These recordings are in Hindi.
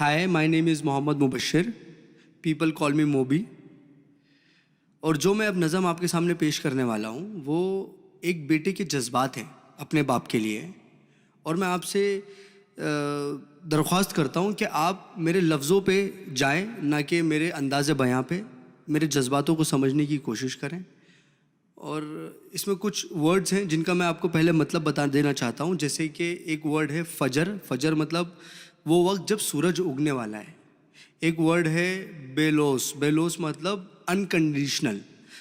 Hi, my name is Mohammad Mubashshir, people call me Mobi. और जो मैं अब नज़म आपके सामने पेश करने वाला हूँ वो एक बेटे के जज्बात हैं अपने बाप के लिए। और मैं आपसे दरख्वास्त करता हूँ कि आप मेरे लफ्ज़ों पे जाएं, ना कि मेरे अंदाज़े बयां पे। मेरे जज्बातों को समझने की कोशिश करें। और इसमें कुछ वर्ड्स हैं जिनका मैं आपको पहले मतलब बता देना चाहता हूँ। जैसे कि एक वर्ड है फजर। फजर मतलब वो वक्त जब सूरज उगने वाला है। एक वर्ड है बेलोस। बेलोस मतलब अनकंडीशनल।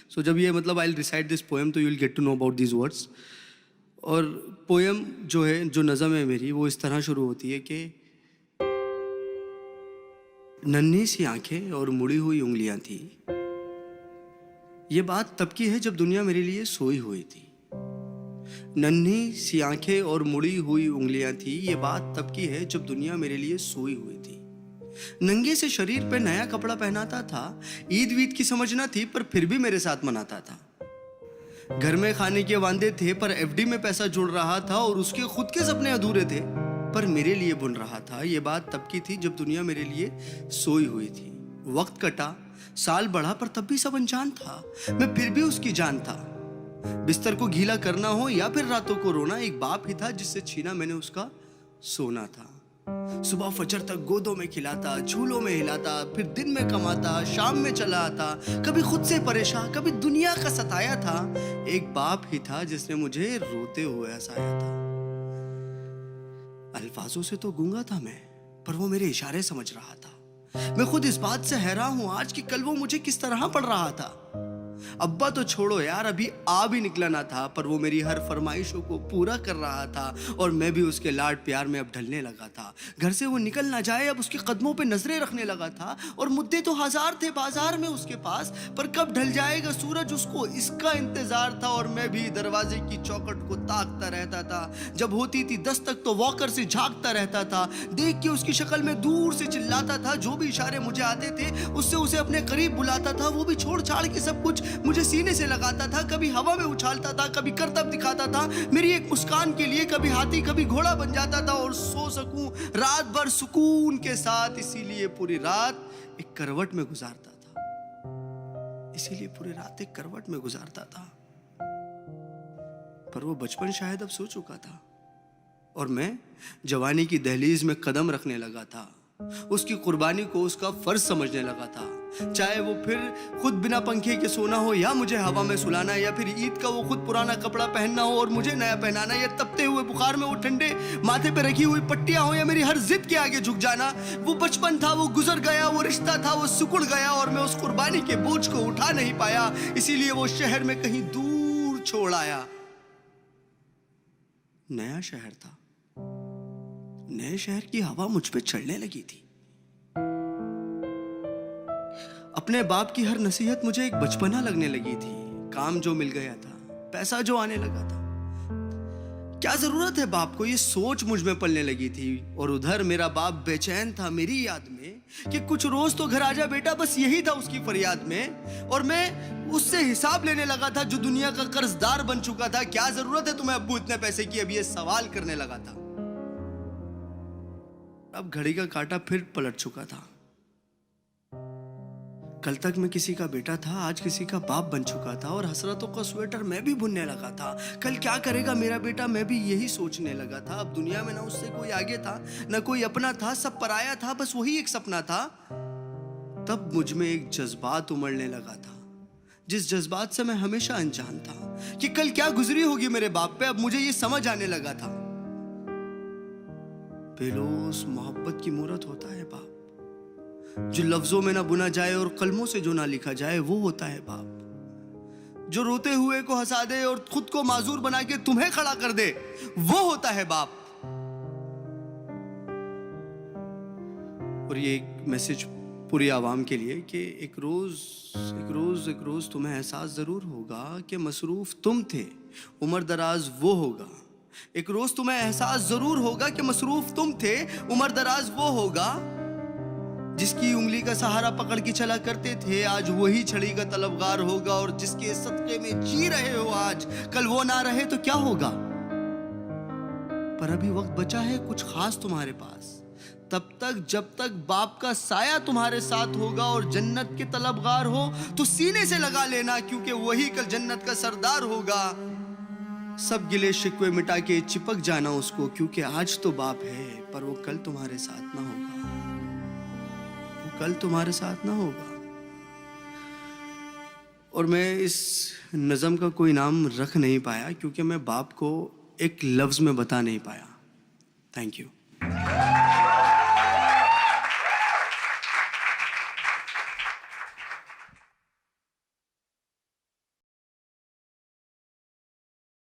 सो जब ये मतलब I will recite this poem तो you will get to know about these words. और पोएम जो है, जो नज़म है मेरी, वो इस तरह शुरू होती है कि नन्ही सी आंखें और मुड़ी हुई उंगलियां थी, ये बात तब की है जब दुनिया मेरे लिए सोई हुई थी। नन्ही सी आंखें और मुड़ी हुई उंगलियां थी, ये बात तब की है जब दुनिया मेरे लिए सोई हुई थी। नंगे से शरीर पे नया कपड़ा पहनाता था, ईद वीद की समझ ना थी पर फिर भी मेरे साथ मनाता था। घर में खाने के वांदे थे पर एफडी में पैसा जुड़ रहा था, और उसके खुद के सपने अधूरे थे पर मेरे लिए बुन रहा था। ये बात तब की थी जब दुनिया मेरे लिए सोई हुई थी। वक्त कटा, साल बढ़ा, पर तब भी सब अनजान था, मैं फिर भी उसकी जान था। बिस्तर को गीला करना हो या फिर रातों को रोना, एक बाप ही था जिससे छीना मैंने उसका सोना था। सुबह फजर तक गोदों में खिलाता, झूलों में हिलाता, फिर दिन में कमाता, शाम में चला आता, कभी खुद से परेशान, कभी दुनिया का सताया था। एक बाप ही था जिसने मुझे रोते हुए हंसाया था। अल्फाजों से तो गूंगा था मैं, पर वो मेरे इशारे समझ रहा था। मैं खुद इस बात से हैरान हूं आज कि कल वो मुझे किस तरह पढ़ रहा था। अब्बा तो छोड़ो यार, अभी आ भी निकला ना था, पर वो मेरी हर फरमाइशों को पूरा कर रहा था, और मैं भी उसके लाड प्यार में अब ढलने लगा था। घर से वो निकल ना जाए, अब उसके कदमों पे नजरें रखने लगा था। और मुद्दे तो हजार थे बाजार में उसके पास, पर कब ढल जाएगा सूरज उसको इसका इंतजार था। और मैं भी दरवाजे की चौखट को ताकता रहता था, जब होती थी दस्तक तो वॉकर से झांकता रहता था। देख के उसकी शक्ल में दूर से चिल्लाता था, जो भी इशारे मुझे आते थे उससे उसे अपने करीब बुलाता था। वो भी छोड़ छाड़ के सब कुछ मुझे सीने से लगाता था, कभी हवा में उछालता था, कभी करतब दिखाता था मेरी एक मुस्कान के लिए। कभी हाथी कभी घोड़ा बन जाता था, और सो सकूं रात भर सुकून के साथ, इसीलिए पूरी रात एक करवट में गुजारता था। इसीलिए पूरी रात एक करवट में गुजारता था। पर वो बचपन शायद अब सो चुका था, और मैं जवानी की दहलीज में कदम रखने लगा था। उसकी कुर्बानी को उसका फर्ज समझने लगा था। चाहे वो फिर खुद बिना पंखे के सोना हो, या मुझे हवा में सुलाना, या फिर ईद का वो खुद पुराना कपड़ा पहनना हो और मुझे नया पहनाना, या तपते हुए बुखार में वो ठंडे माथे पे रखी हुई पट्टियां हो, या मेरी हर जिद के आगे झुक जाना। वो बचपन था, वो गुजर गया, वो रिश्ता था, वो सिकुड़ गया, और मैं उस कुर्बानी के बोझ को उठा नहीं पाया। इसीलिए वो शहर में कहीं दूर छोड़ आया। नया शहर था, नए शहर की हवा मुझ पे चढ़ने लगी थी। अपने बाप की हर नसीहत मुझे एक बचपना लगने लगी थी। काम जो मिल गया था, पैसा जो आने लगा था, क्या जरूरत है बाप को, ये सोच मुझ में पलने लगी थी। और उधर मेरा बाप बेचैन था मेरी याद में कि कुछ रोज तो घर आजा बेटा, बस यही था उसकी फरियाद में। और मैं उससे हिसाब लेने लगा था जो दुनिया का कर्जदार बन चुका था। क्या जरूरत है तुम्हें अब्बू इतने पैसे की, अब ये सवाल करने लगा था। अब घड़ी का कांटा फिर पलट चुका था। कल तक मैं किसी का बेटा था, आज किसी का बाप बन चुका था, और हसरतों का स्वेटर मैं भी बुनने लगा था। कल क्या करेगा मेरा बेटा, मैं भी यही सोचने लगा था। अब दुनिया में ना उससे कोई आगे था, ना कोई अपना था, सब पराया था, बस वही एक सपना था। तब मुझ में एक जज्बात उमड़ने लगा था, जिस जज्बात से मैं हमेशा अनजान था कि कल क्या गुजरी होगी मेरे बाप पे। अब मुझे ये समझ आने लगा था, बेलोस मोहब्बत की मूरत होता है बाप। जो लफ्जों में ना बुना जाए और कलमों से जो ना लिखा जाए, वो होता है बाप। जो रोते हुए को हंसा दे और खुद को माजूर बना के तुम्हें खड़ा कर दे, वो होता है बाप। और ये एक मैसेज पूरी आवाम के लिए कि एक रोज तुम्हें एहसास जरूर होगा कि मसरूफ तुम थे, उम्र दराज वो होगा। एक रोज तुम्हें एहसास जरूर होगा कि मसरूफ तुम थे, उम्र दराज वो होगा। जिसकी उंगली का सहारा पकड़ के चला करते थे, आज वही छड़ी का तलबगार होगा। और जिसके सदके में जी रहे हो आज, कल वो ना रहे तो क्या होगा। पर अभी वक्त बचा है कुछ खास तुम्हारे पास, तब तक जब तक बाप का साया तुम्हारे साथ होगा और जन्नत के तलबगार हो तो सीने से लगा लेना, क्योंकि वही कल जन्नत का सरदार होगा। सब गिले शिकवे मिटा के चिपक जाना उसको, क्योंकि आज तो बाप है पर वो कल तुम्हारे साथ ना होगा, वो कल तुम्हारे साथ ना होगा। और मैं इस नज़म का कोई नाम रख नहीं पाया क्योंकि मैं बाप को एक लफ्ज़ में बता नहीं पाया। Thank you.